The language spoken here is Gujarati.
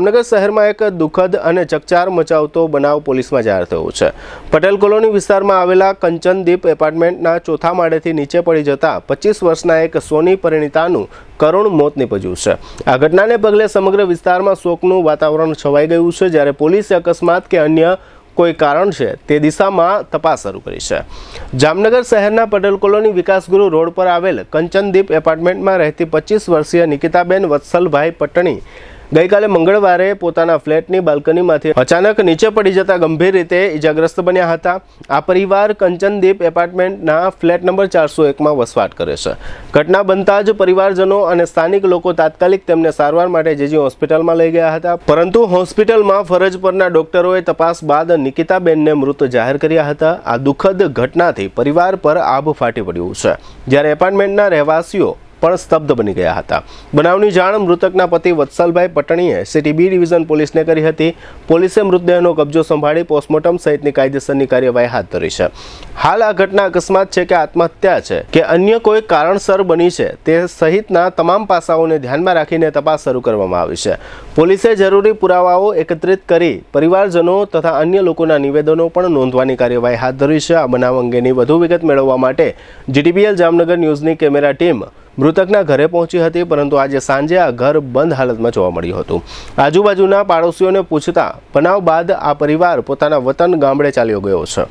જામનગર શહેરમાં એક દુઃખદ અને ચકચાર મચાવતો બનાવ પોલીસમાં જાહેર થયો છે। પટેલ કોલોની વિસ્તારમાં આવેલા કંચનદીપ એપાર્ટમેન્ટના ચોથા માળેથી નીચે પડી જતા 25 વર્ષના એક સોની પરિણીતાનું કરુણ મોત નીપજ્યું છે। આ ઘટનાને પગલે સમગ્ર વિસ્તારમાં શોકનું વાતાવરણ છવાઈ ગયું છે, જ્યારે પોલીસે અકસ્માત કે અન્ય કોઈ કારણ છે તે દિશામાં તપાસ શરૂ કરી છે। જામનગર શહેરના પટેલ કોલોની વિકાસગુરુ રોડ પર આવેલ કંચનદીપ એપાર્ટમેન્ટમાં રહેતી 25 વર્ષીય નિકિતાબેન વત્સલભાઈ પટણી ગઈકાલે મંગળવારે પોતાના ફ્લેટની બાલ્કનીમાંથી અચાનક નીચે પડી જતા ગંભીર રીતે ઇજાગ્રસ્ત બન્યા હતા। આ પરિવાર કંચનદીપ એપાર્ટમેન્ટના ફ્લેટ નંબર 401માં વસવાટ કરે છે। ઘટના બનતા જ પરિવારજનો અને સ્થાનિક લોકો તાત્કાલિક તેમને સારવાર માટે જેજી હોસ્પિટલમાં લઈ ગયા હતા, પરંતુ હોસ્પિટલમાં ફરજ પરના ડોક્ટરોએ તપાસ બાદ નિકિતાબેનને મૃત જાહેર કર્યા હતા। આ દુઃખદ ઘટનાથી પરિવાર પર આભ ફાટી પડ્યું છે, જ્યારે એપાર્ટમેન્ટના રહેવાસીઓ પણ સ્તબ્ધ બની ગયા હતા। બનાવની જાણ મૃતકના પતિ વત્સલભાઈ પટણીએ સિટી બી ડિવિઝન પોલીસને કરી હતી। પોલીસે મૃતદેહનો કબજો સંભાળી પોસ્ટમોર્ટમ સહિતની કાયદેસરની કાર્યવાહી હાથ ધરી છે। હાલ આ ઘટના અકસ્માત છે કે આત્મહત્યા છે કે અન્ય કોઈ કારણસર બની છે તે સહિતના તમામ પાસાઓને ધ્યાનમાં રાખીને તપાસ શરૂ કરવામાં આવી છે। પોલીસે જરૂરી પુરાવાઓ એકત્રિત કરી પરિવારજનો તથા અન્ય લોકોના નિવેદનો પણ નોંધવાની કાર્યવાહી હાથ ધરી છે। આ બનાવ અંગેની વધુ વિગત મેળવવા માટે જીટીપીએલ જામનગર ન્યૂઝની કેમેરા ટીમ મૃતકના ઘરે પહોંચી હતી, પરંતુ આજે સાંજે આ ઘર બંધ હાલતમાં જોવા મળ્યું હતું। આજુબાજુના પાડોશીઓને પૂછતા બનાવ બાદ આ પરિવાર પોતાના વતન ગામડે ચાલ્યો ગયો છે।